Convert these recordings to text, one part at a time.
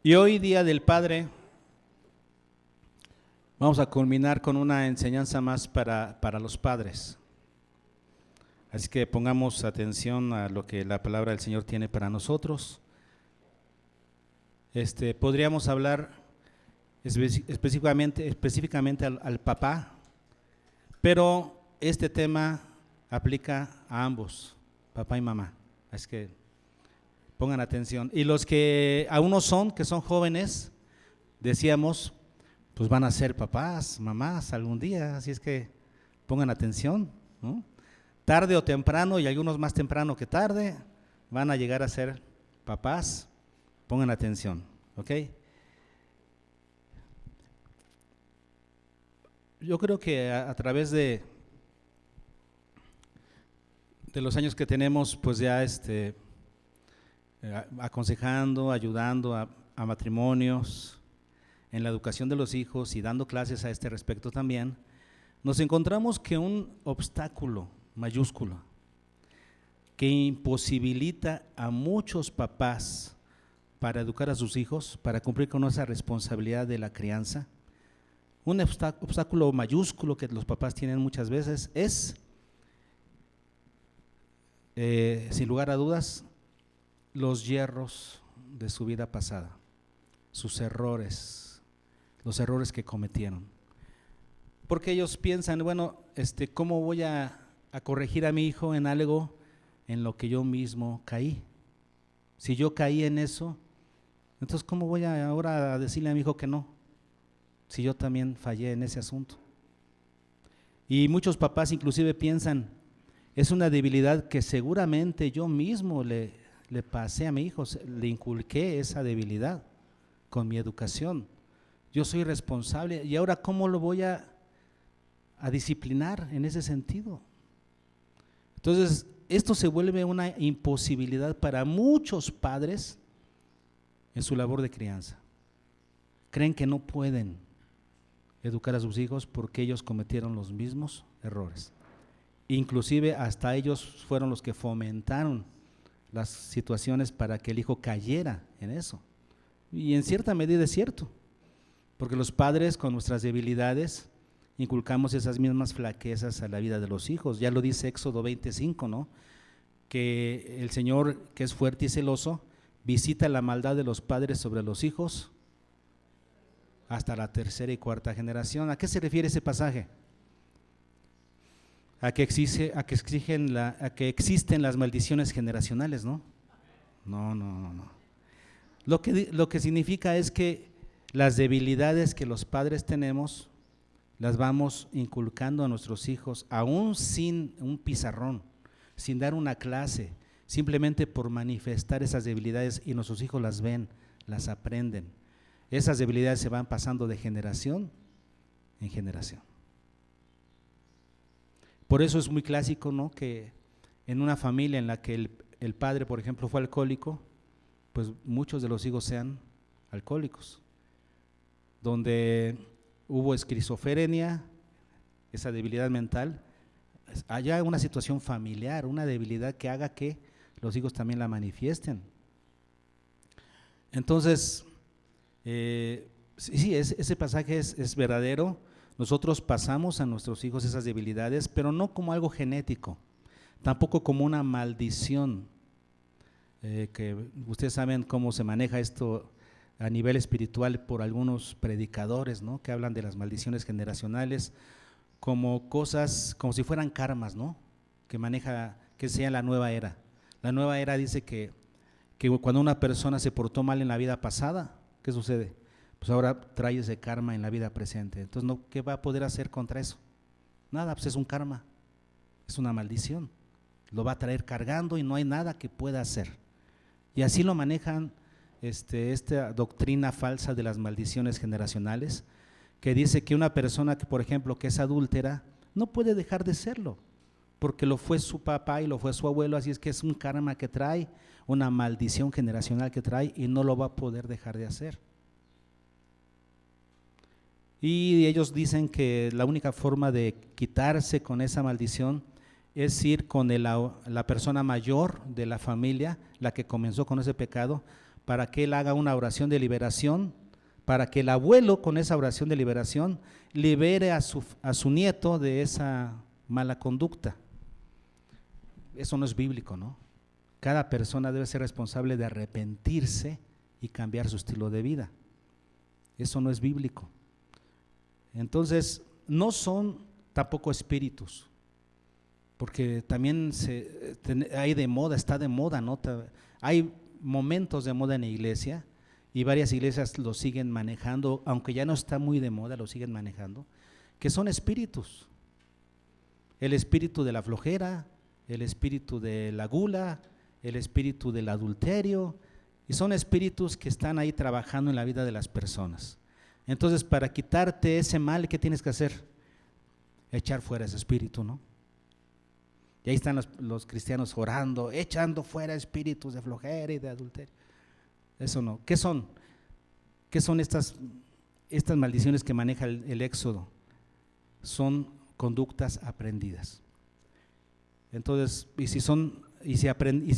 Y hoy, Día del Padre, vamos a culminar con una enseñanza más para los padres. Así que pongamos atención a lo que la palabra del Señor tiene para nosotros. Podríamos hablar específicamente al papá, pero este tema aplica a ambos, papá y mamá. Así que pongan atención. Y los que aún no son, que son jóvenes, decíamos, pues van a ser papás, mamás algún día, así es que pongan atención, ¿no? Tarde o temprano, y algunos más temprano que tarde, van a llegar a ser papás, pongan atención, ¿ok? Yo creo que a través de los años que tenemos, pues ya aconsejando, ayudando a matrimonios, en la educación de los hijos y dando clases a este respecto también, nos encontramos que un obstáculo mayúsculo que imposibilita a muchos papás para educar a sus hijos, para cumplir con esa responsabilidad de la crianza, un obstáculo mayúsculo que los papás tienen muchas veces es, sin lugar a dudas, los yerros de su vida pasada, sus errores, los errores que cometieron. Porque ellos piensan, bueno, ¿cómo voy a corregir a mi hijo en algo en lo que yo mismo caí? Si yo caí en eso, entonces ¿cómo voy ahora a decirle a mi hijo que no? Si yo también fallé en ese asunto. Y muchos papás inclusive piensan, es una debilidad que seguramente yo mismo le pasé a mi hijo, le inculqué esa debilidad con mi educación. Yo soy responsable y ahora ¿cómo lo voy a disciplinar en ese sentido? Entonces, esto se vuelve una imposibilidad para muchos padres en su labor de crianza. Creen que no pueden educar a sus hijos porque ellos cometieron los mismos errores. Inclusive hasta ellos fueron los que fomentaron las situaciones para que el hijo cayera en eso. Y en cierta medida es cierto, porque los padres con nuestras debilidades inculcamos esas mismas flaquezas a la vida de los hijos. Ya lo dice Éxodo 25, ¿no? Que el Señor, que es fuerte y celoso, visita la maldad de los padres sobre los hijos hasta la tercera y cuarta generación. ¿A qué se refiere ese pasaje? A que existen las maldiciones generacionales, ¿no? No. Lo que significa es que las debilidades que los padres tenemos las vamos inculcando a nuestros hijos, aún sin un pizarrón, sin dar una clase, simplemente por manifestar esas debilidades, y nuestros hijos las ven, las aprenden. Esas debilidades se van pasando de generación en generación. Por eso es muy clásico, ¿no?, que en una familia en la que el padre, por ejemplo, fue alcohólico, pues muchos de los hijos sean alcohólicos. Donde hubo esquizofrenia, esa debilidad mental, haya una situación familiar, una debilidad que haga que los hijos también la manifiesten. Entonces, sí, ese pasaje es verdadero. Nosotros pasamos a nuestros hijos esas debilidades, pero no como algo genético, tampoco como una maldición, que ustedes saben cómo se maneja esto a nivel espiritual por algunos predicadores, ¿no?, que hablan de las maldiciones generacionales como cosas, como si fueran karmas, ¿no?, que sea la nueva era. La nueva era dice que cuando una persona se portó mal en la vida pasada, ¿qué sucede? Pues ahora trae ese karma en la vida presente. Entonces, ¿qué va a poder hacer contra eso? Nada, pues es un karma, es una maldición, lo va a traer cargando y no hay nada que pueda hacer. Y así lo manejan esta doctrina falsa de las maldiciones generacionales, que dice que una persona que, por ejemplo, que es adúltera, no puede dejar de serlo, porque lo fue su papá y lo fue su abuelo, así es que es un karma que trae, una maldición generacional que trae y no lo va a poder dejar de hacer. Y ellos dicen que la única forma de quitarse con esa maldición es ir con la persona mayor de la familia, la que comenzó con ese pecado, para que él haga una oración de liberación, para que el abuelo con esa oración de liberación libere a su nieto de esa mala conducta. Eso no es bíblico, ¿no? Cada persona debe ser responsable de arrepentirse y cambiar su estilo de vida. Eso no es bíblico. Entonces, no son tampoco espíritus, porque también hay de moda, está de moda, ¿no? Hay momentos de moda en la iglesia y varias iglesias lo siguen manejando, aunque ya no está muy de moda, lo siguen manejando, que son espíritus. El espíritu de la flojera, el espíritu de la gula, el espíritu del adulterio, y son espíritus que están ahí trabajando en la vida de las personas. Entonces, para quitarte ese mal, ¿qué tienes que hacer? Echar fuera ese espíritu, ¿no? Y ahí están los cristianos orando, echando fuera espíritus de flojera y de adulterio. Eso no. ¿Qué son? ¿Qué son estas maldiciones que maneja el Éxodo? Son conductas aprendidas. Entonces, y si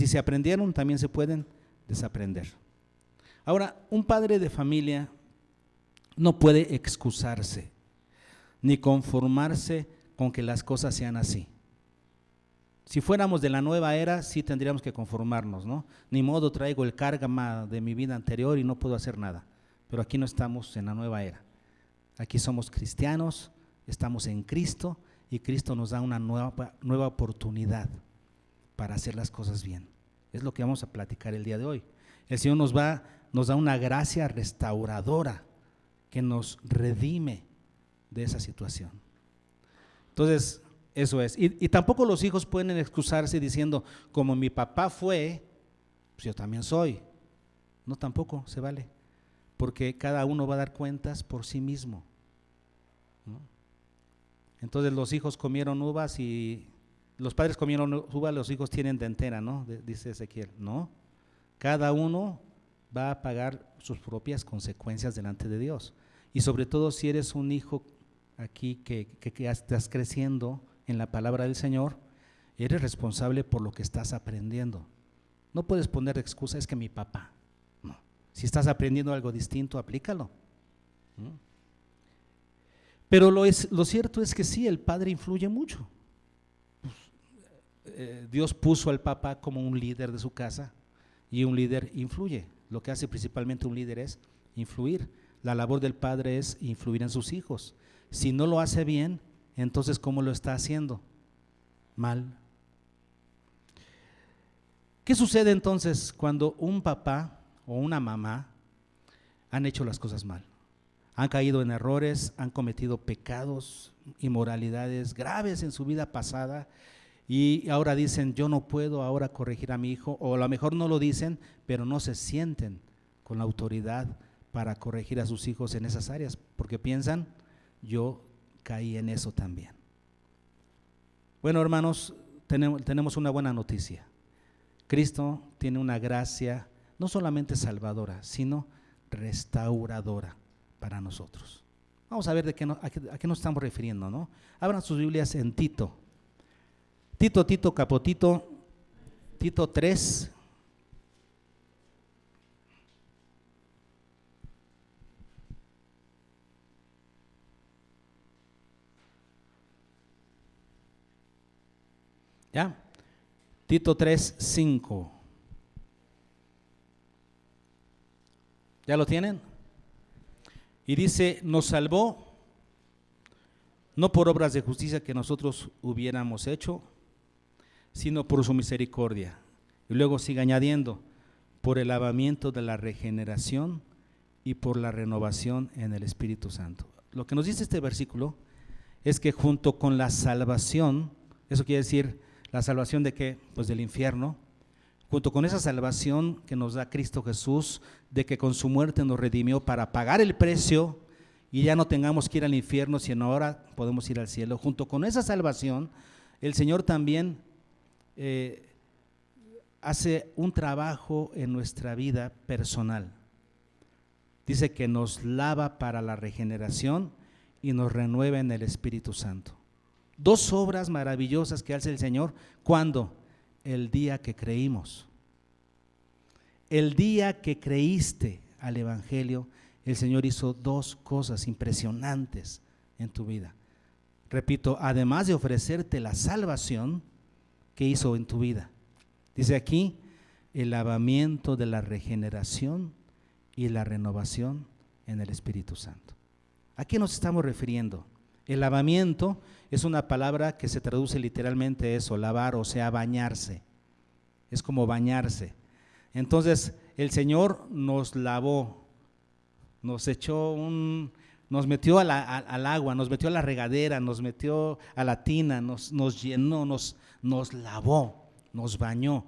se aprendieron, también se pueden desaprender. Ahora, un padre de familia no puede excusarse ni conformarse con que las cosas sean así. Si fuéramos de la nueva era, sí tendríamos que conformarnos, ¿no? Ni modo, traigo el karma de mi vida anterior y no puedo hacer nada. Pero aquí no estamos en la nueva era. Aquí somos cristianos, estamos en Cristo y Cristo nos da una nueva oportunidad para hacer las cosas bien. Es lo que vamos a platicar el día de hoy. El Señor nos da una gracia restauradora que nos redime de esa situación. Entonces, eso es. Y tampoco los hijos pueden excusarse diciendo, como mi papá fue, pues yo también soy. No, tampoco se vale, porque cada uno va a dar cuentas por sí mismo, ¿no? Entonces los hijos comieron uvas y los padres comieron uvas, los hijos tienen dentera, ¿no? Dice Ezequiel. No, cada uno va a pagar sus propias consecuencias delante de Dios. Y sobre todo si eres un hijo aquí que estás creciendo en la palabra del Señor, eres responsable por lo que estás aprendiendo. No puedes poner excusa, es que mi papá. No. Si estás aprendiendo algo distinto, aplícalo. Pero lo cierto es que sí, el padre influye mucho. Dios puso al papá como un líder de su casa y un líder influye. Lo que hace principalmente un líder es influir. La labor del padre es influir en sus hijos. Si no lo hace bien, entonces ¿cómo lo está haciendo? Mal. ¿Qué sucede entonces cuando un papá o una mamá han hecho las cosas mal? Han caído en errores, han cometido pecados, inmoralidades graves en su vida pasada y ahora dicen, yo no puedo ahora corregir a mi hijo, o a lo mejor no lo dicen, pero no se sienten con la autoridad para corregir a sus hijos en esas áreas, porque piensan, yo caí en eso también. Bueno, hermanos, tenemos una buena noticia. Cristo tiene una gracia no solamente salvadora, sino restauradora para nosotros. Vamos a ver a qué nos estamos refiriendo, ¿no? Abran sus Biblias en Tito, Capotito, Tito 3. ¿Ya? Tito 3:5. ¿Ya lo tienen? Y dice, nos salvó no por obras de justicia que nosotros hubiéramos hecho, sino por su misericordia. Y luego sigue añadiendo, por el lavamiento de la regeneración y por la renovación en el Espíritu Santo. Lo que nos dice este versículo es que junto con la salvación, eso quiere decir, ¿la salvación de qué? Pues del infierno. Junto con esa salvación que nos da Cristo Jesús, de que con su muerte nos redimió para pagar el precio y ya no tengamos que ir al infierno, sino ahora podemos ir al cielo. Junto con esa salvación, el Señor también hace un trabajo en nuestra vida personal. Dice que nos lava para la regeneración y nos renueva en el Espíritu Santo. Dos obras maravillosas que hace el Señor. ¿Cuándo? El día que creímos. El día que creíste al Evangelio, el Señor hizo dos cosas impresionantes en tu vida. Repito, además de ofrecerte la salvación, ¿qué hizo en tu vida? Dice aquí, el lavamiento de la regeneración y la renovación en el Espíritu Santo. ¿A qué nos estamos refiriendo? El lavamiento es una palabra que se traduce literalmente eso, lavar, o sea, bañarse. Es como bañarse. Entonces, el Señor nos lavó, nos metió al agua, nos metió a la regadera, nos metió a la tina, nos llenó, nos lavó, nos bañó.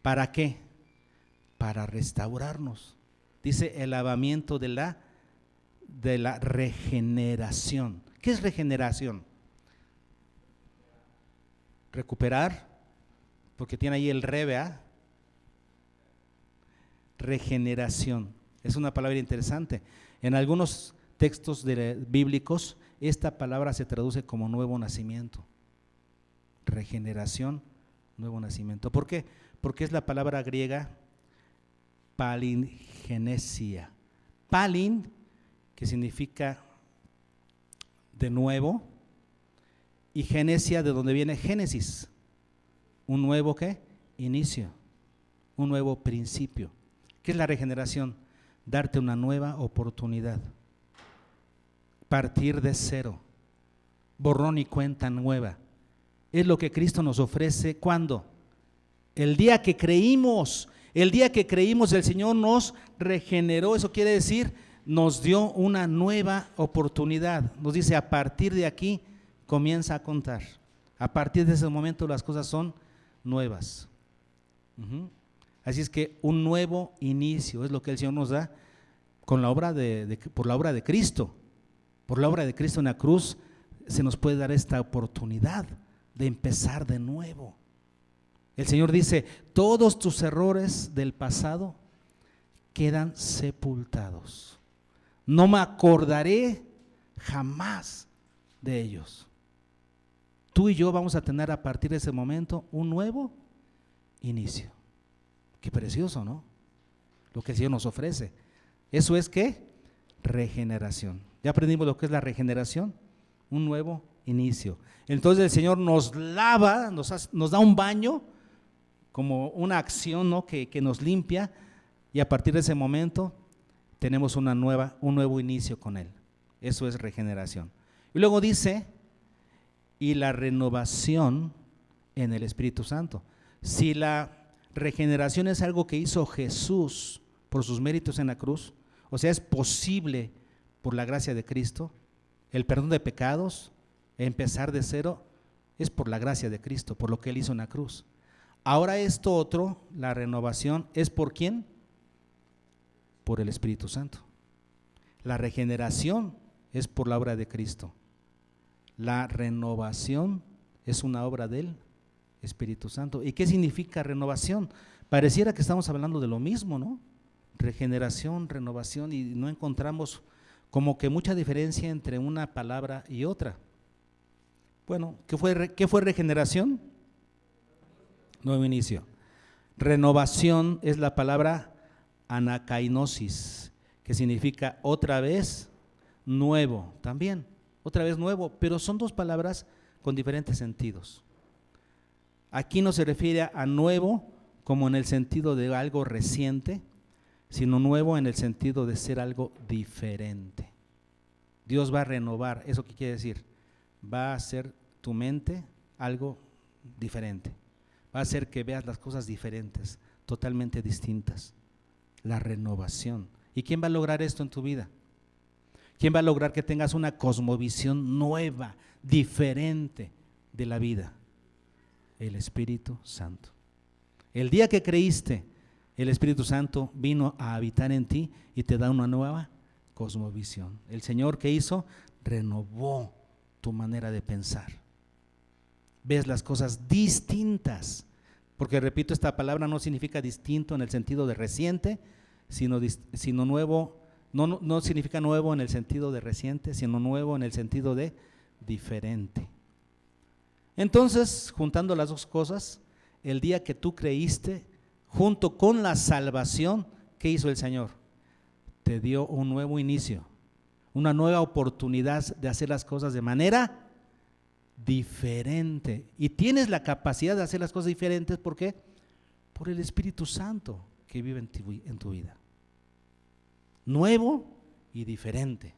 ¿Para qué? Para restaurarnos. Dice el lavamiento de la regeneración. ¿Qué es regeneración? Recuperar, porque tiene ahí el ¿verdad? Regeneración. Es una palabra interesante. En algunos textos bíblicos, esta palabra se traduce como nuevo nacimiento. Regeneración, nuevo nacimiento. ¿Por qué? Porque es la palabra griega palingenesia. Palin, que significa de nuevo, y genesia, de donde viene Génesis. Un nuevo ¿qué? Inicio, un nuevo principio. ¿Qué es la regeneración? Darte una nueva oportunidad, partir de cero, borrón y cuenta nueva. Es lo que Cristo nos ofrece. ¿Cuándo? El día que creímos. El día que creímos, el Señor nos regeneró. Eso quiere decir, nos dio una nueva oportunidad. Nos dice, a partir de aquí comienza a contar. A partir de ese momento las cosas son nuevas. Así es que un nuevo inicio es lo que el Señor nos da con la obra por la obra de Cristo. Por la obra de Cristo en la cruz se nos puede dar esta oportunidad de empezar de nuevo. El Señor dice, todos tus errores del pasado quedan sepultados. No me acordaré jamás de ellos. Tú y yo vamos a tener a partir de ese momento un nuevo inicio. Qué precioso, ¿no? Lo que el Señor nos ofrece. ¿Eso es qué? Regeneración. ¿Ya aprendimos lo que es la regeneración? Un nuevo inicio. Entonces el Señor nos lava, nos da un baño, como una acción, ¿no? que nos limpia, y a partir de ese momento tenemos un nuevo inicio con Él. Eso es regeneración. Y luego dice, y la renovación en el Espíritu Santo. Si la regeneración es algo que hizo Jesús por sus méritos en la cruz, o sea, es posible por la gracia de Cristo, el perdón de pecados, empezar de cero, es por la gracia de Cristo, por lo que Él hizo en la cruz. Ahora esto otro, la renovación, ¿es por quién? Por el Espíritu Santo. La regeneración es por la obra de Cristo. La renovación es una obra del Espíritu Santo. ¿Y qué significa renovación? Pareciera que estamos hablando de lo mismo, ¿no? Regeneración, renovación, y no encontramos como que mucha diferencia entre una palabra y otra. Bueno, ¿qué fue regeneración? Nuevo inicio. Renovación es la palabra anakainosis, que significa otra vez nuevo, también, otra vez nuevo, pero son dos palabras con diferentes sentidos. Aquí no se refiere a nuevo como en el sentido de algo reciente, sino nuevo en el sentido de ser algo diferente. Dios va a renovar, ¿eso qué quiere decir? Va a hacer tu mente algo diferente, va a hacer que veas las cosas diferentes, totalmente distintas. La renovación. ¿Y quién va a lograr esto en tu vida? ¿Quién va a lograr que tengas una cosmovisión nueva, diferente de la vida? El Espíritu Santo. El día que creíste, el Espíritu Santo vino a habitar en ti y te da una nueva cosmovisión. El Señor, ¿qué hizo? Renovó tu manera de pensar. Ves las cosas distintas, porque repito, esta palabra no significa distinto en el sentido de reciente, sino nuevo, no significa nuevo en el sentido de reciente, sino nuevo en el sentido de diferente. Entonces, juntando las dos cosas, el día que tú creíste, junto con la salvación, ¿qué hizo el Señor? Te dio un nuevo inicio, una nueva oportunidad de hacer las cosas de manera diferente. Y tienes la capacidad de hacer las cosas diferentes, ¿por qué? Por el Espíritu Santo que vive en tu vida. Nuevo y diferente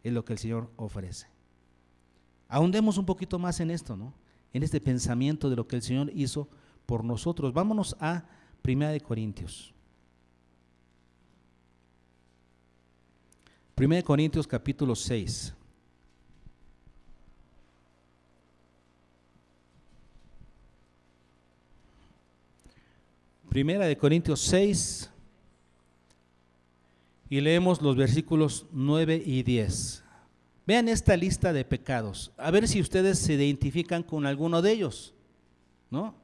es lo que el Señor ofrece. Ahondemos un poquito más en esto, ¿no? En este pensamiento de lo que el Señor hizo por nosotros. Vámonos a 1 Corintios. 1 Corintios capítulo 6. Primera de Corintios 6 y leemos los versículos 9 y 10. Vean esta lista de pecados, a ver si ustedes se identifican con alguno de ellos, ¿no?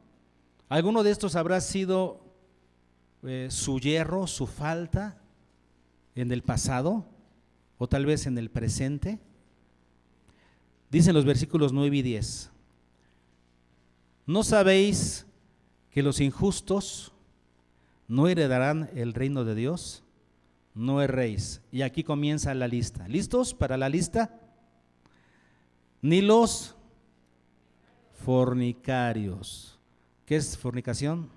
¿Alguno de estos habrá sido su yerro, su falta en el pasado o tal vez en el presente? Dicen los versículos 9 y 10. ¿No sabéis que los injustos no heredarán el reino de Dios? No erréis. Y aquí comienza la lista. ¿Listos para la lista? Ni los fornicarios. ¿Qué es fornicación?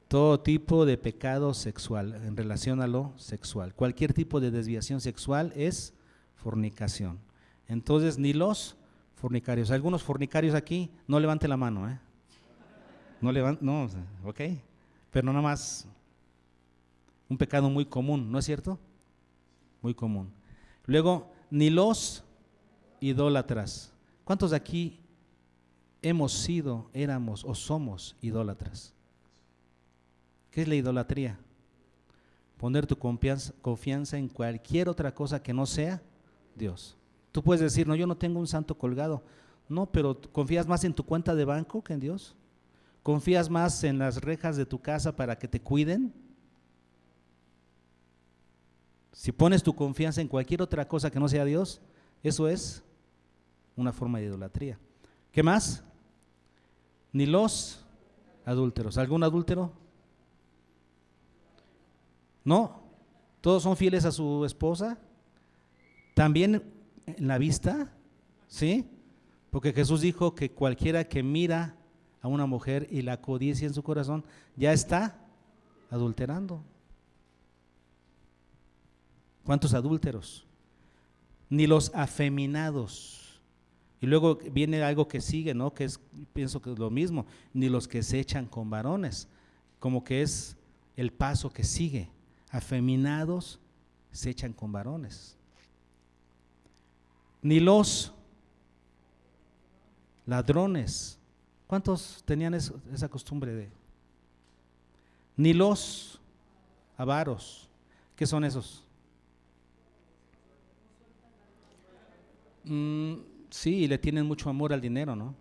Todo tipo de pecado sexual en relación a lo sexual. Cualquier tipo de desviación sexual es fornicación. Entonces, ni los fornicarios. Algunos fornicarios aquí, no levante la mano, No levante, no, ok. Pero nada más un pecado muy común, ¿no es cierto? Muy común. Luego, ni los idólatras. ¿Cuántos de aquí hemos sido, éramos o somos idólatras? ¿Qué es la idolatría? Poner tu confianza en cualquier otra cosa que no sea Dios. Tú puedes decir, no, yo no tengo un santo colgado. No, pero ¿confías más en tu cuenta de banco que en Dios? ¿Confías más en las rejas de tu casa para que te cuiden? Si pones tu confianza en cualquier otra cosa que no sea Dios, eso es una forma de idolatría. ¿Qué más? Ni los adúlteros. ¿Algún adúltero? No. ¿Todos son fieles a su esposa? ¿También en la vista? ¿Sí? Porque Jesús dijo que cualquiera que mira a una mujer y la codicia en su corazón, ya está adulterando. ¿Cuántos adúlteros? Ni los afeminados. Y luego viene algo que sigue, ¿no? Que es, pienso que es lo mismo, ni los que se echan con varones, como que es el paso que sigue. Afeminados se echan con varones. Ni los ladrones. ¿Cuántos tenían esa costumbre de? Ni los avaros. ¿Qué son esos? Sí, le tienen mucho amor al dinero, ¿no?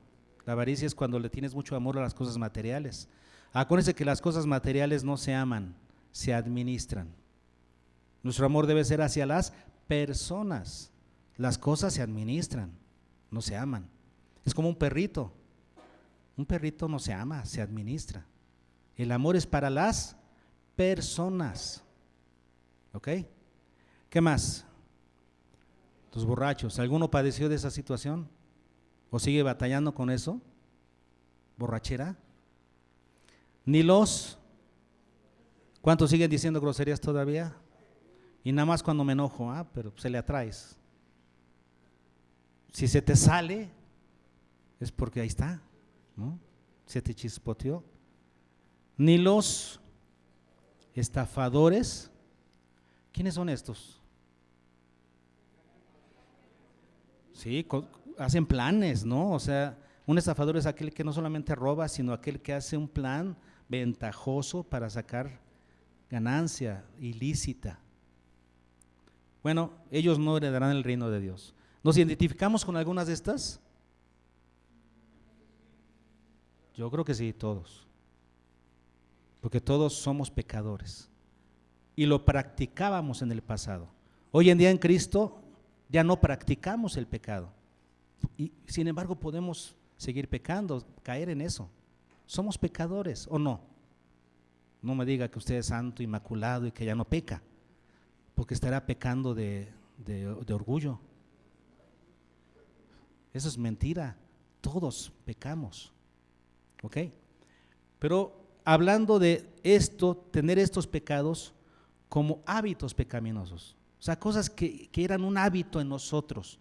La avaricia es cuando le tienes mucho amor a las cosas materiales. Acuérdense que las cosas materiales no se aman, se administran. Nuestro amor debe ser hacia las personas. Las cosas se administran, no se aman. Es como un perrito. Un perrito no se ama, se administra. El amor es para las personas. ¿Ok? ¿Qué más? Los borrachos. ¿Alguno padeció de esa situación? ¿O sigue batallando con eso? ¿Borrachera? Ni los… ¿Cuántos siguen diciendo groserías todavía? Y nada más cuando me enojo, pero se le atraes. Si se te sale, es porque ahí está, ¿no? Se te chispoteó. Ni los estafadores. ¿Quiénes son estos? Sí, hacen planes, ¿no? O sea, un estafador es aquel que no solamente roba, sino aquel que hace un plan ventajoso para sacar ganancia ilícita. Bueno, ellos no heredarán el reino de Dios. ¿Nos identificamos con algunas de estas? Yo creo que sí, todos. Porque todos somos pecadores. Y lo practicábamos en el pasado. Hoy en día en Cristo ya no practicamos el pecado. Y sin embargo podemos seguir pecando, caer en eso. Somos pecadores, ¿o no? No me diga que usted es santo, inmaculado y que ya no peca, porque estará pecando de orgullo. Eso es mentira, todos pecamos, ¿ok? Pero hablando de esto, tener estos pecados como hábitos pecaminosos, o sea, cosas que eran un hábito en nosotros.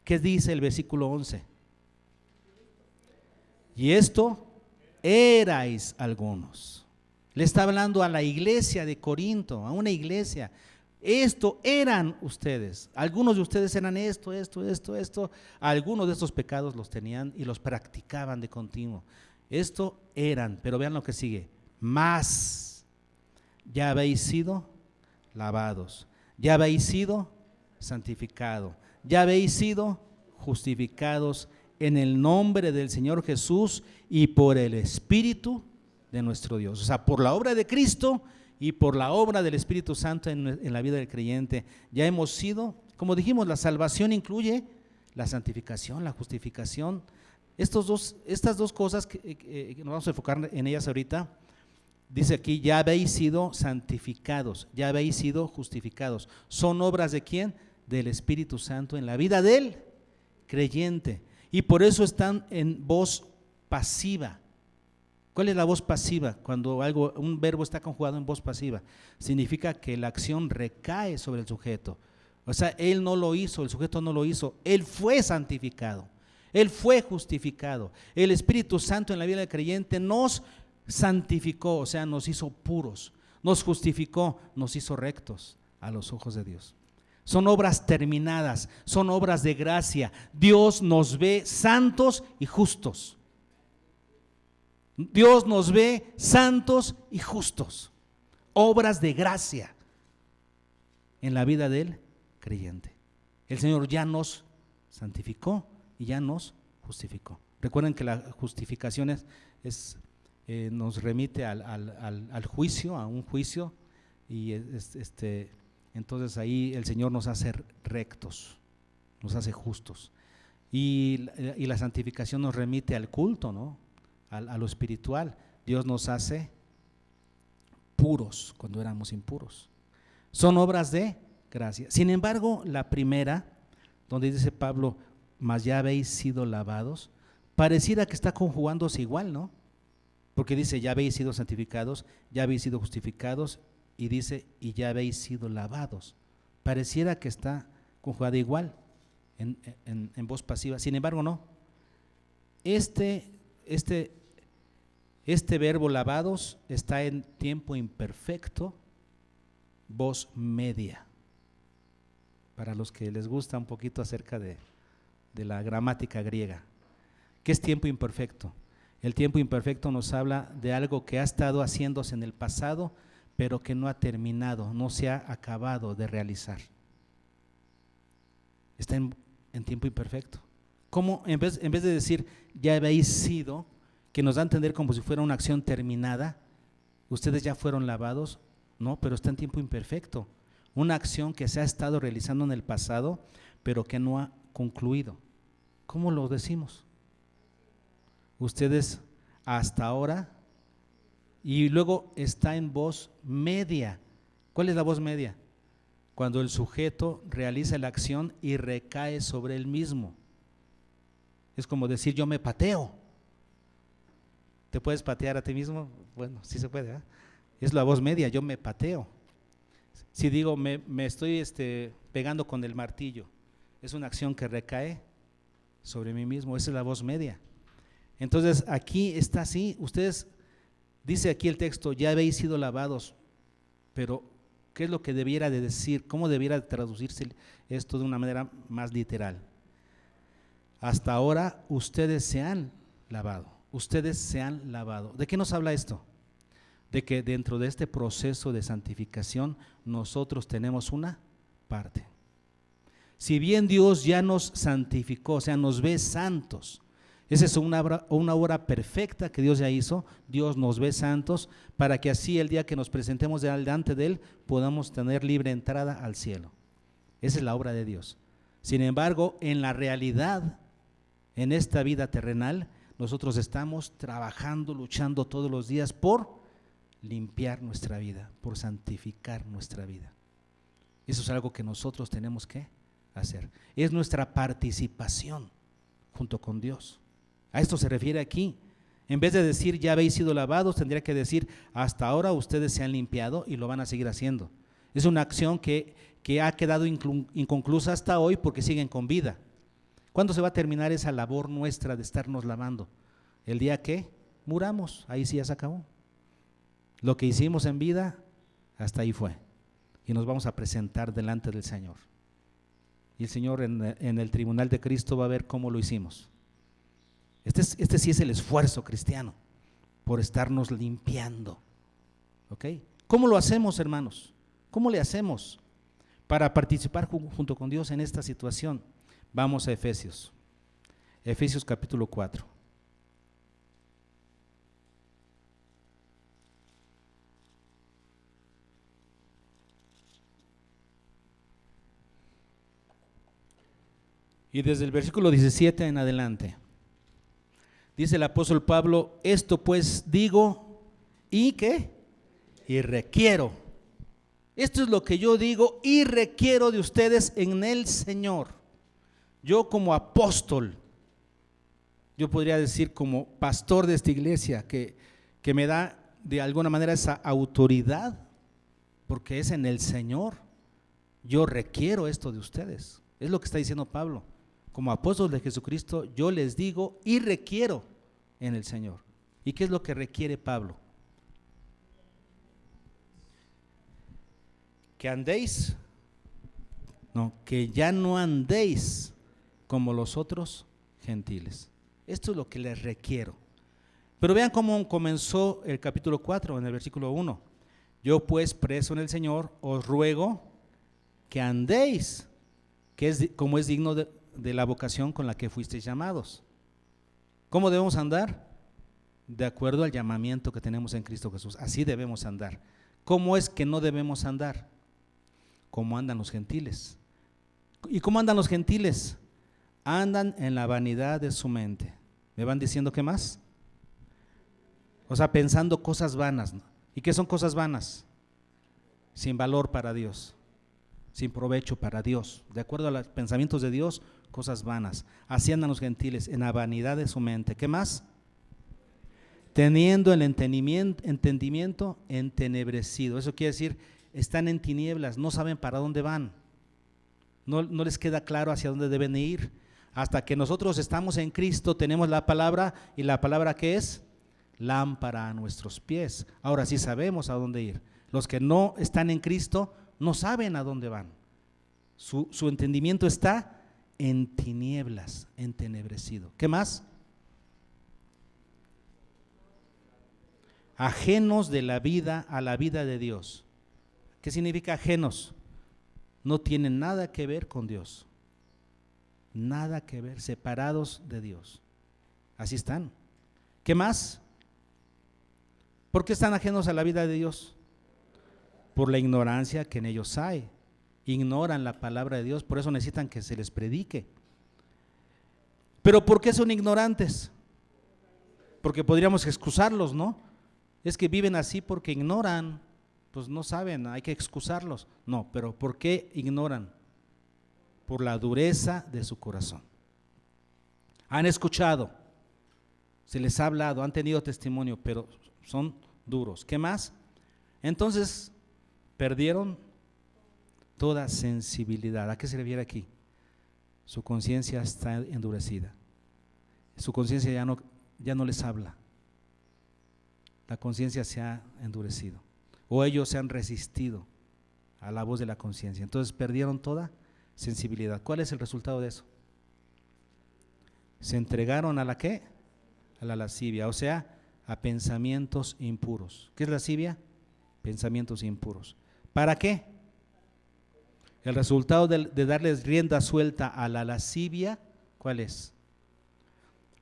¿Qué dice el versículo 11? Y esto erais algunos. Le está hablando a la iglesia de Corinto, a una iglesia. Esto eran ustedes. Algunos de ustedes eran esto. Algunos de estos pecados los tenían y los practicaban de continuo. Esto eran, pero vean lo que sigue. Más, ya habéis sido lavados, ya habéis sido santificados, ya habéis sido justificados en el nombre del Señor Jesús y por el Espíritu de nuestro Dios. O sea, por la obra de Cristo y por la obra del Espíritu Santo en la vida del creyente, ya hemos sido, como dijimos, la salvación incluye la santificación, la justificación. Estas dos cosas que nos vamos a enfocar en ellas ahorita. Dice aquí, ya habéis sido santificados, ya habéis sido justificados. ¿Son obras de quién? Del Espíritu Santo en la vida del creyente. Y por eso están en voz pasiva. ¿Cuál es la voz pasiva? Cuando un verbo está conjugado en voz pasiva, significa que la acción recae sobre el sujeto. O sea, él no lo hizo, el sujeto no lo hizo, él fue santificado, él fue justificado. El Espíritu Santo en la vida del creyente nos santificó, o sea, nos hizo puros, nos justificó, nos hizo rectos a los ojos de Dios. Son obras terminadas, son obras de gracia. Dios nos ve santos y justos. Dios nos ve santos y justos. Obras de gracia en la vida del creyente. El Señor ya nos santificó y ya nos justificó. Recuerden que la justificación nos remite al juicio, a un juicio, y entonces ahí el Señor nos hace rectos, nos hace justos. Y la santificación nos remite al culto, ¿no? A lo espiritual. Dios nos hace puros cuando éramos impuros. Son obras de gracia. Sin embargo, la primera, donde dice Pablo, mas ya habéis sido lavados, pareciera que está conjugándose igual, ¿no? Porque dice, ya habéis sido santificados, ya habéis sido justificados, y dice, y ya habéis sido lavados. Pareciera que está conjugada igual en voz pasiva. Sin embargo, no. Este verbo lavados está en tiempo imperfecto, voz media. Para los que les gusta un poquito acerca de la gramática griega. ¿Qué es tiempo imperfecto? El tiempo imperfecto nos habla de algo que ha estado haciéndose en el pasado, pero que no ha terminado, no se ha acabado de realizar. Está en tiempo imperfecto. ¿Cómo? En vez de decir, ya habéis sido, que nos da a entender como si fuera una acción terminada, ustedes ya fueron lavados, no, pero está en tiempo imperfecto. Una acción que se ha estado realizando en el pasado, pero que no ha concluido. ¿Cómo lo decimos? Ustedes hasta ahora, y luego está en voz media. ¿Cuál es la voz media? Cuando el sujeto realiza la acción y recae sobre él mismo. Es como decir, yo me pateo. ¿Te puedes patear a ti mismo? Bueno, sí se puede, ¿eh? Es la voz media, yo me pateo. Si digo, me estoy pegando con el martillo, es una acción que recae sobre mí mismo, esa es la voz media. Entonces aquí está así, ustedes, dice aquí el texto, ya habéis sido lavados, pero ¿qué es lo que debiera de decir? ¿Cómo debiera de traducirse esto de una manera más literal? Hasta ahora ustedes se han lavado, ustedes se han lavado. ¿De qué nos habla esto? De que dentro de este proceso de santificación nosotros tenemos una parte. Si bien Dios ya nos santificó, o sea, nos ve santos, esa es una obra perfecta que Dios ya hizo. Dios nos ve santos para que así el día que nos presentemos delante de Él podamos tener libre entrada al cielo. Esa es la obra de Dios. Sin embargo, en la realidad, en esta vida terrenal, nosotros estamos trabajando, luchando todos los días por limpiar nuestra vida, por santificar nuestra vida. Eso es algo que nosotros tenemos que hacer. Es nuestra participación junto con Dios. A esto se refiere aquí. En vez de decir ya habéis sido lavados, tendría que decir hasta ahora ustedes se han limpiado y lo van a seguir haciendo. Es una acción que ha quedado inconclusa hasta hoy porque siguen con vida. ¿Cuándo se va a terminar esa labor nuestra de estarnos lavando? El día que muramos, ahí sí ya se acabó. Lo que hicimos en vida, hasta ahí fue. Y nos vamos a presentar delante del Señor. Y el Señor en el tribunal de Cristo va a ver cómo lo hicimos. Este sí es el esfuerzo cristiano, por estarnos limpiando. ¿Ok? ¿Cómo lo hacemos, hermanos? ¿Cómo le hacemos para participar junto con Dios en esta situación? Vamos a Efesios. Efesios capítulo 4. Y desde el versículo 17 en adelante, dice el apóstol Pablo, esto pues digo, ¿y qué? Y requiero. Esto es lo que yo digo y requiero de ustedes en el Señor. Yo como apóstol, yo podría decir como pastor de esta iglesia, que me da de alguna manera esa autoridad, porque es en el Señor. Yo requiero esto de ustedes. Es lo que está diciendo Pablo. Como apóstol de Jesucristo, yo les digo y requiero en el Señor. ¿Y qué es lo que requiere Pablo? Que andéis, no, que ya no andéis como los otros gentiles. Esto es lo que les requiero. Pero vean cómo comenzó el capítulo 4 en el versículo 1. Yo pues, preso en el Señor, os ruego que andéis, como es digno de la vocación con la que fuisteis llamados. ¿Cómo debemos andar? De acuerdo al llamamiento que tenemos en Cristo Jesús. Así debemos andar. ¿Cómo es que no debemos andar? Como andan los gentiles. ¿Y cómo andan los gentiles? Andan en la vanidad de su mente. ¿Me van diciendo qué más? O sea, pensando cosas vanas, ¿no? ¿Y qué son cosas vanas? Sin valor para Dios, sin provecho para Dios. De acuerdo a los pensamientos de Dios, cosas vanas. Así andan los gentiles, en la vanidad de su mente. ¿Qué más? Teniendo el entendimiento entenebrecido. Eso quiere decir, están en tinieblas, no saben para dónde van. No les queda claro hacia dónde deben ir. Hasta que nosotros estamos en Cristo, tenemos la palabra, y la palabra ¿qué es? Lámpara a nuestros pies. Ahora sí sabemos a dónde ir. Los que no están en Cristo no saben a dónde van. Su entendimiento está en tinieblas, entenebrecido. ¿Qué más? Ajenos de la vida a la vida de Dios. ¿Qué significa ajenos? No tienen nada que ver con Dios. Nada que ver, separados de Dios. Así están. ¿Qué más? ¿Por qué están ajenos a la vida de Dios? Por la ignorancia que en ellos hay. Ignoran la palabra de Dios, por eso necesitan que se les predique. ¿Pero por qué son ignorantes? Porque podríamos excusarlos, ¿no? Es que viven así porque ignoran, pues no saben, hay que excusarlos. No, pero ¿por qué ignoran? Por la dureza de su corazón. Han escuchado, se les ha hablado, han tenido testimonio, pero son duros. ¿Qué más? Entonces, perdieron toda sensibilidad. ¿A qué se refiere aquí? Su conciencia está endurecida. Su conciencia ya no les habla. La conciencia se ha endurecido. O ellos se han resistido a la voz de la conciencia. Entonces perdieron toda sensibilidad. ¿Cuál es el resultado de eso? Se entregaron a la ¿qué? A la lascivia, o sea, a pensamientos impuros. ¿Qué es lascivia? Pensamientos impuros. ¿Para qué? El resultado de darles rienda suelta a la lascivia, ¿cuál es?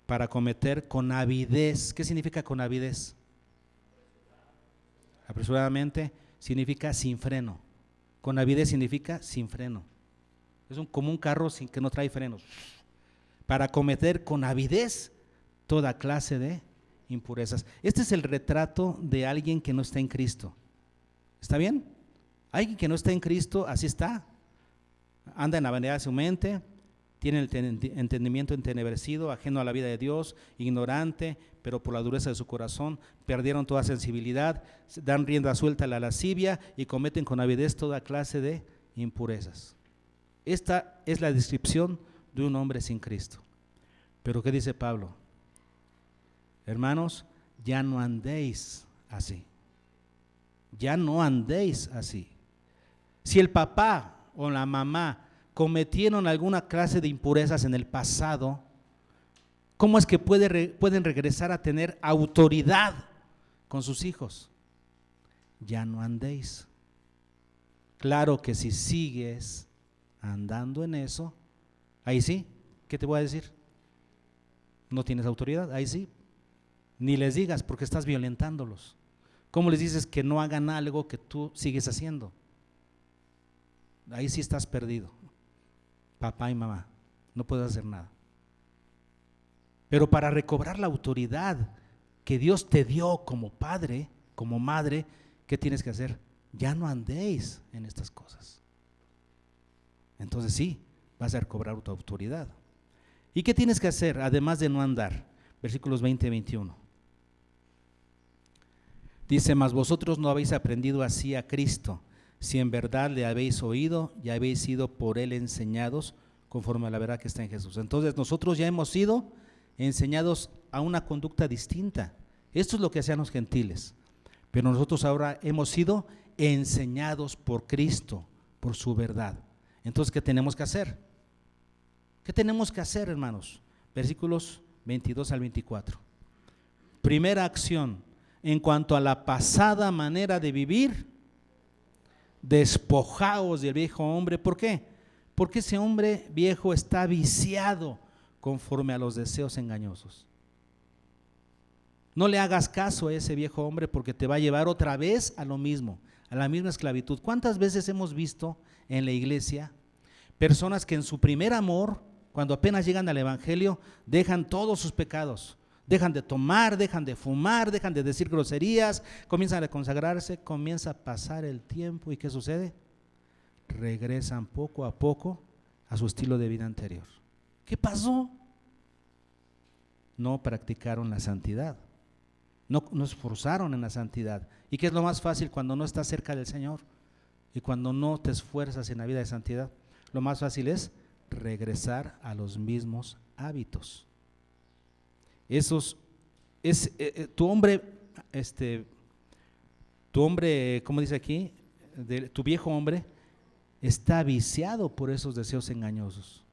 Para cometer con avidez. ¿Qué significa con avidez? Apresuradamente significa sin freno. Con avidez significa sin freno. Es como un carro que no trae frenos. para cometer con avidez toda clase de impurezas. Este es el retrato de alguien que no está en Cristo. ¿Está bien? Alguien que no está en Cristo, así está. Anda en la vanidad de su mente, tiene el entendimiento entenebrecido, ajeno a la vida de Dios, ignorante, pero por la dureza de su corazón perdieron toda sensibilidad, dan rienda suelta a la lascivia y cometen con avidez toda clase de impurezas. Esta es la descripción de un hombre sin Cristo. Pero ¿qué dice Pablo? Hermanos, ya no andéis así. Ya no andéis así. Si el papá o la mamá cometieron alguna clase de impurezas en el pasado, ¿cómo es que pueden regresar a tener autoridad con sus hijos? Ya no andéis. Claro que si sigues andando en eso, ahí sí, ¿qué te voy a decir? No tienes autoridad, ahí sí. Ni les digas porque estás violentándolos. ¿Cómo les dices que no hagan algo que tú sigues haciendo? Ahí sí estás perdido. Papá y mamá, no puedes hacer nada. Pero para recobrar la autoridad que Dios te dio como padre, como madre, ¿qué tienes que hacer? Ya no andéis en estas cosas. Entonces sí, vas a recobrar tu autoridad. ¿Y qué tienes que hacer además de no andar? Versículos 20 y 21. Dice, mas vosotros no habéis aprendido así a Cristo, si en verdad le habéis oído y habéis sido por él enseñados conforme a la verdad que está en Jesús. Entonces nosotros ya hemos sido enseñados a una conducta distinta. Esto es lo que hacían los gentiles, pero nosotros ahora hemos sido enseñados por Cristo, por su verdad. Entonces, ¿qué tenemos que hacer? ¿Qué tenemos que hacer, hermanos? Versículos 22 al 24. Primera acción, en cuanto a la pasada manera de vivir, despojaos del viejo hombre. ¿Por qué? Porque ese hombre viejo está viciado conforme a los deseos engañosos. No le hagas caso a ese viejo hombre porque te va a llevar otra vez a lo mismo, a la misma esclavitud. ¿Cuántas veces hemos visto en la iglesia personas que en su primer amor, cuando apenas llegan al evangelio, dejan todos sus pecados? Dejan de tomar, dejan de fumar, dejan de decir groserías, comienzan a consagrarse, comienza a pasar el tiempo y ¿qué sucede? Regresan poco a poco a su estilo de vida anterior. ¿Qué pasó? No practicaron la santidad, no esforzaron en la santidad. ¿Y qué es lo más fácil cuando no estás cerca del Señor y cuando no te esfuerzas en la vida de santidad? Lo más fácil es regresar a los mismos hábitos. Tu hombre, ¿cómo dice aquí? Tu viejo hombre está viciado por esos deseos engañosos.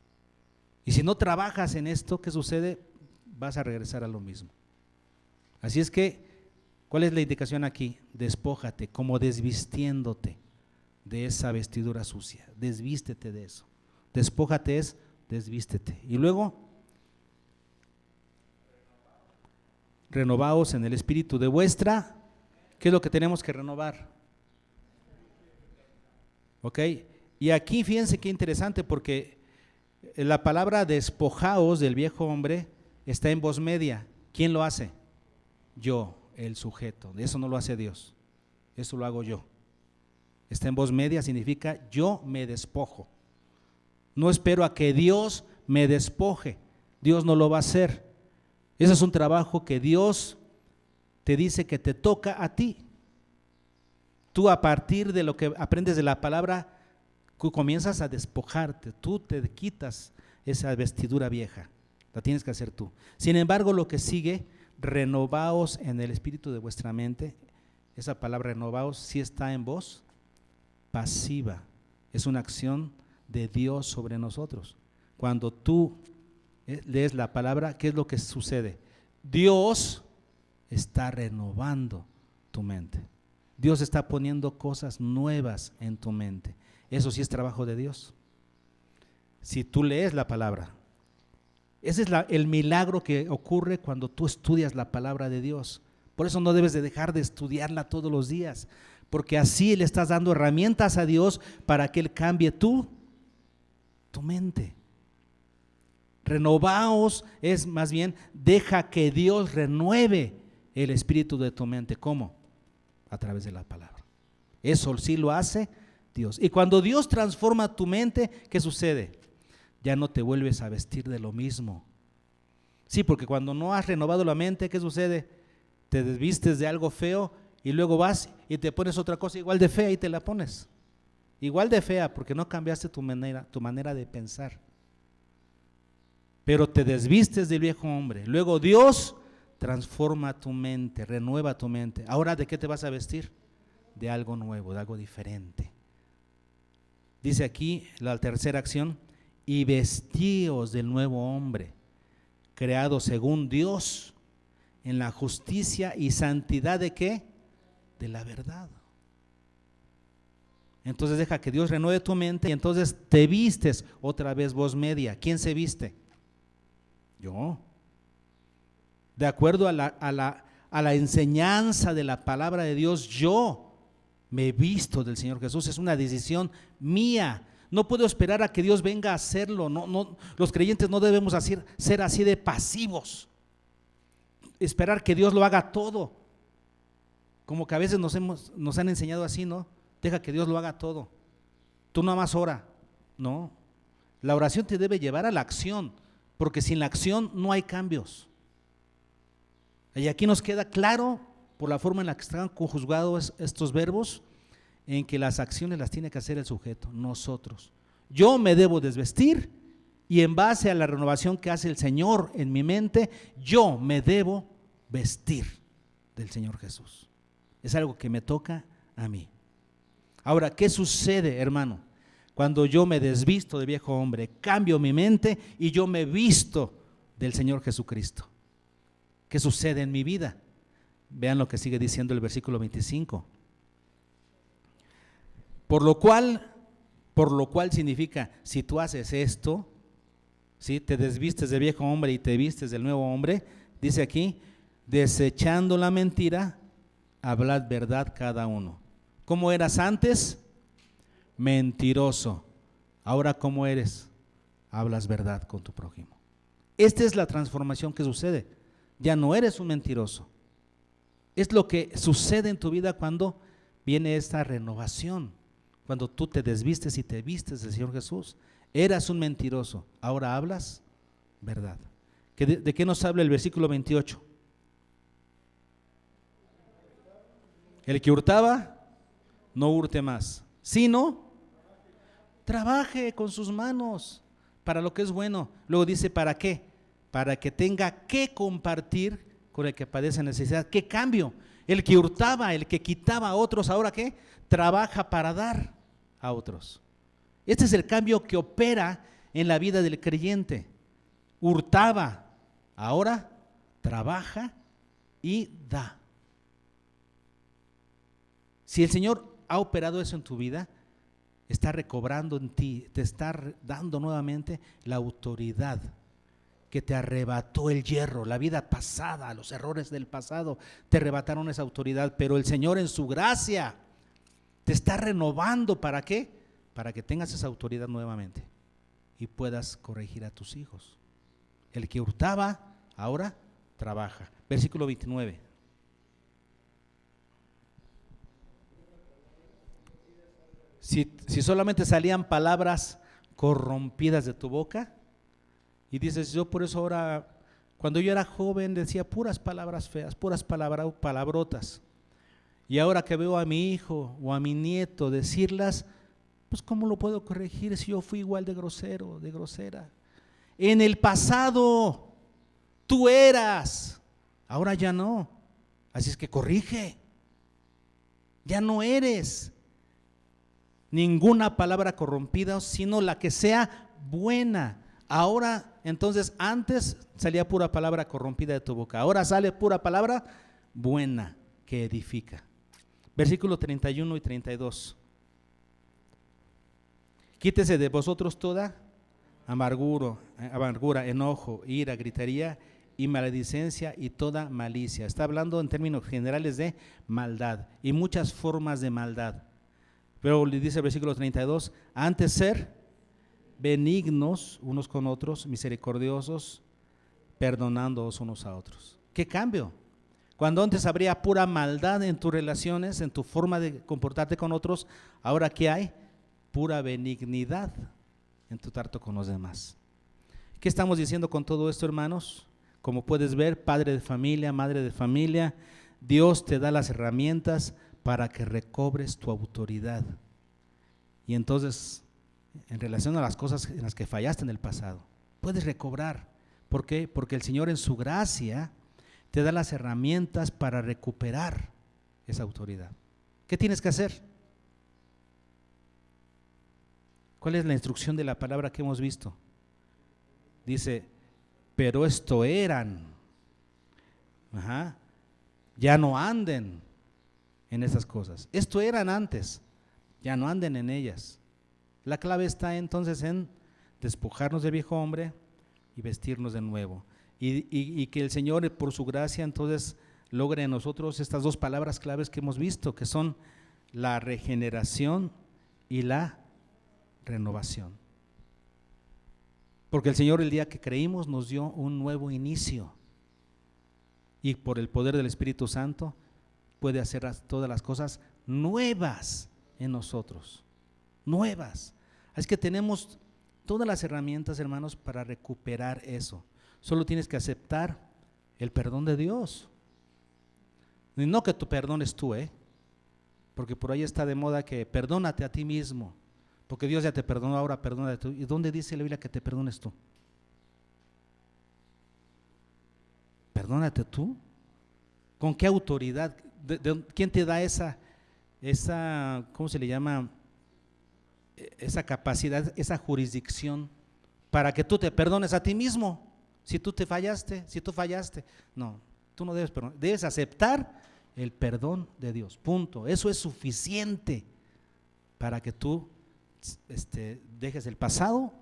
Y si no trabajas en esto, ¿qué sucede? Vas a regresar a lo mismo. Así es que, ¿cuál es la indicación aquí? Despójate, como desvistiéndote de esa vestidura sucia. Desvístete de eso. Despójate es desvístete. Y luego, renovaos en el espíritu de vuestra. ¿Qué es lo que tenemos que renovar? ¿Ok? Y aquí fíjense qué interesante, porque la palabra despojaos del viejo hombre está en voz media. ¿Quién lo hace? Yo, el sujeto. Eso no lo hace Dios, eso lo hago yo. Está en voz media, significa yo me despojo. No espero a que Dios me despoje, Dios no lo va a hacer. Ese es un trabajo que Dios te dice que te toca a ti. Tú, a partir de lo que aprendes de la palabra, tú comienzas a despojarte, tú te quitas esa vestidura vieja, la tienes que hacer tú. Sin embargo, lo que sigue, renovaos en el espíritu de vuestra mente. Esa palabra renovaos sí está en voz pasiva, es una acción de Dios sobre nosotros. Cuando tú lees la palabra, ¿qué es lo que sucede? Dios está renovando tu mente. Dios está poniendo cosas nuevas en tu mente. Eso sí es trabajo de Dios. Si tú lees la palabra, ese es el milagro que ocurre cuando tú estudias la palabra de Dios. Por eso no debes de dejar de estudiarla todos los días, porque así le estás dando herramientas a Dios para que Él cambie tu mente. Renovaos es más bien, deja que Dios renueve el espíritu de tu mente. ¿Cómo? A través de la palabra. Eso sí lo hace Dios. Y cuando Dios transforma tu mente, ¿qué sucede? Ya no te vuelves a vestir de lo mismo. Sí, porque cuando no has renovado la mente, ¿qué sucede? Te desvistes de algo feo y luego vas y te pones otra cosa igual de fea y te la pones. Igual de fea porque no cambiaste tu manera de pensar. Pero te desvistes del viejo hombre. Luego Dios transforma tu mente, renueva tu mente. Ahora, ¿de qué te vas a vestir? De algo nuevo, de algo diferente. Dice aquí la tercera acción: y vestíos del nuevo hombre, creado según Dios, en la justicia y santidad ¿de qué? De la verdad. Entonces deja que Dios renueve tu mente y entonces te vistes otra vez voz media. ¿Quién se viste? Yo. De acuerdo a la enseñanza de la palabra de Dios, yo me he visto del Señor Jesús. Es una decisión mía. No puedo esperar a que Dios venga a hacerlo. No, los creyentes no debemos ser así de pasivos. Esperar que Dios lo haga todo. Como que a veces nos han enseñado así, ¿no? Deja que Dios lo haga todo. Tú nada más ora. No. La oración te debe llevar a la acción, porque sin la acción no hay cambios. Y aquí nos queda claro, por la forma en la que están conjugados estos verbos, en que las acciones las tiene que hacer el sujeto, nosotros. Yo me debo desvestir y en base a la renovación que hace el Señor en mi mente, yo me debo vestir del Señor Jesús. Es algo que me toca a mí. Ahora, ¿qué sucede, hermano? Cuando yo me desvisto del viejo hombre, cambio mi mente y yo me visto del Señor Jesucristo. ¿Qué sucede en mi vida? Vean lo que sigue diciendo el versículo 25. Por lo cual significa, si tú haces esto, ¿sí? Te desvistes del viejo hombre y te vistes del nuevo hombre, dice aquí, desechando la mentira, hablad verdad cada uno. ¿Cómo eras antes? Mentiroso. Ahora, ¿cómo eres? Hablas verdad con tu prójimo. Esta es la transformación que sucede. Ya no eres un mentiroso. Es lo que sucede en tu vida cuando viene esta renovación. Cuando tú te desvistes y te vistes del Señor Jesús. Eras un mentiroso, ahora hablas verdad. ¿De qué nos habla el versículo 28? El que hurtaba, no hurte más, sino trabaje con sus manos para lo que es bueno. Luego dice, ¿para qué? Para que tenga que compartir con el que padece necesidad. ¿Qué cambio? El que hurtaba, el que quitaba a otros, ¿ahora qué? Trabaja para dar a otros. Este es el cambio que opera en la vida del creyente. Hurtaba, ahora trabaja y da. Si el Señor ha operado eso en tu vida, está recobrando en ti, te está dando nuevamente la autoridad que te arrebató el hierro, la vida pasada, los errores del pasado, te arrebataron esa autoridad, pero el Señor en su gracia te está renovando. ¿Para qué? Para que tengas esa autoridad nuevamente y puedas corregir a tus hijos. El que hurtaba, ahora trabaja. Versículo 29. Si solamente salían palabras corrompidas de tu boca, y dices, yo por eso ahora, cuando yo era joven decía puras palabras feas, puras palabrotas, y ahora que veo a mi hijo o a mi nieto decirlas, pues ¿cómo lo puedo corregir si yo fui igual de grosero, de grosera? En el pasado tú eras, ahora ya no, así es que corrige. Ya no eres ninguna palabra corrompida, sino la que sea buena. Ahora, entonces, antes salía pura palabra corrompida de tu boca, ahora sale pura palabra buena que edifica. Versículo 31 y 32. Quítese de vosotros toda amargura, enojo, ira, gritería y maledicencia y toda malicia. Está hablando en términos generales de maldad y muchas formas de maldad. Pero le dice el versículo 32, antes ser benignos unos con otros, misericordiosos, perdonándoos unos a otros. ¿Qué cambio? Cuando antes habría pura maldad en tus relaciones, en tu forma de comportarte con otros, ahora ¿qué hay? Pura benignidad en tu trato con los demás. ¿Qué estamos diciendo con todo esto, hermanos? Como puedes ver, padre de familia, madre de familia, Dios te da las herramientas para que recobres tu autoridad. Y entonces, en relación a las cosas en las que fallaste en el pasado, puedes recobrar. ¿Por qué? Porque el Señor en su gracia te da las herramientas para recuperar esa autoridad. ¿Qué tienes que hacer? ¿Cuál es la instrucción de la palabra que hemos visto? Dice, pero esto eran, ya no anden en esas cosas. Esto eran antes, ya no anden en ellas. La clave está entonces en despojarnos del viejo hombre y vestirnos de nuevo. Y que el Señor, por su gracia, entonces logre en nosotros estas dos palabras claves que hemos visto, que son la regeneración y la renovación. Porque el Señor, el día que creímos, nos dio un nuevo inicio. Y por el poder del Espíritu Santo puede hacer todas las cosas nuevas en nosotros. Nuevas. Es que tenemos todas las herramientas, hermanos, para recuperar eso. Solo tienes que aceptar el perdón de Dios. Y no que tú perdones tú, porque por ahí está de moda que perdónate a ti mismo, porque Dios ya te perdonó, ahora perdónate tú. ¿Y dónde dice la Biblia que te perdones tú? Perdónate tú. ¿Con qué autoridad? ¿Quién te da esa, ¿cómo se le llama? Esa capacidad, esa jurisdicción para que tú te perdones a ti mismo. Si tú fallaste, no, tú no debes perdonar, debes aceptar el perdón de Dios, punto. Eso es suficiente para que tú dejes el pasado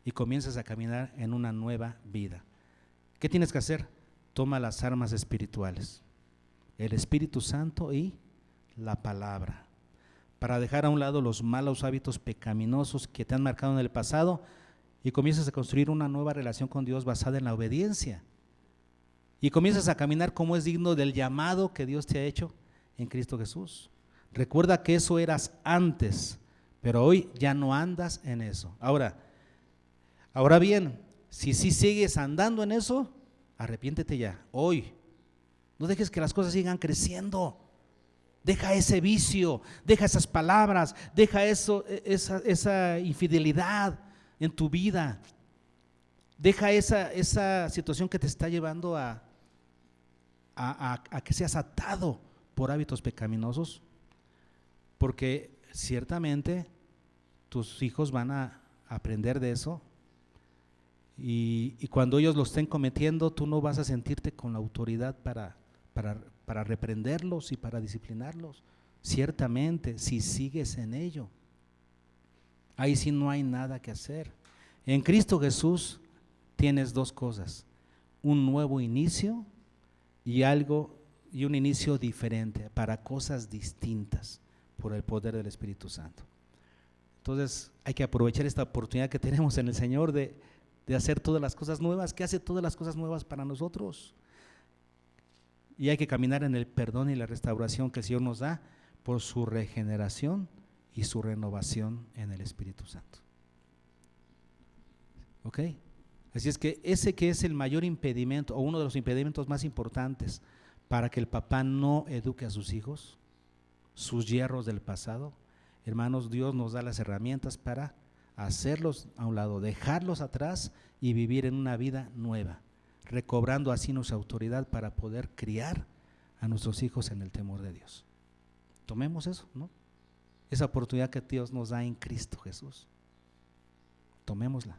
y comiences a caminar en una nueva vida. ¿Qué tienes que hacer? Toma las armas espirituales, el Espíritu Santo y la palabra, para dejar a un lado los malos hábitos pecaminosos que te han marcado en el pasado y comienzas a construir una nueva relación con Dios basada en la obediencia. Y comienzas a caminar como es digno del llamado que Dios te ha hecho en Cristo Jesús. Recuerda que eso eras antes, pero hoy ya no andas en eso. Ahora bien, si sigues andando en eso, arrepiéntete ya, hoy. No dejes que las cosas sigan creciendo. Deja ese vicio, deja esas palabras, deja esa infidelidad en tu vida. Deja esa situación que te está llevando a que seas atado por hábitos pecaminosos, porque ciertamente tus hijos van a aprender de eso y cuando ellos lo estén cometiendo, tú no vas a sentirte con la autoridad para reprenderlos y para disciplinarlos. Ciertamente, si sigues en ello, ahí sí no hay nada que hacer. En Cristo Jesús tienes dos cosas: un nuevo inicio y un inicio diferente para cosas distintas por el poder del Espíritu Santo. Entonces hay que aprovechar esta oportunidad que tenemos en el Señor de hacer todas las cosas nuevas, que hace todas las cosas nuevas para nosotros. Y hay que caminar en el perdón y la restauración que el Señor nos da por su regeneración y su renovación en el Espíritu Santo. ¿Ok? Así es que ese que es el mayor impedimento o uno de los impedimentos más importantes para que el papá no eduque a sus hijos, sus hierros del pasado, hermanos, Dios nos da las herramientas para hacerlos a un lado, dejarlos atrás y vivir en una vida nueva, recobrando así nuestra autoridad para poder criar a nuestros hijos en el temor de Dios. Tomemos eso, ¿no? Esa oportunidad que Dios nos da en Cristo Jesús. Tomémosla.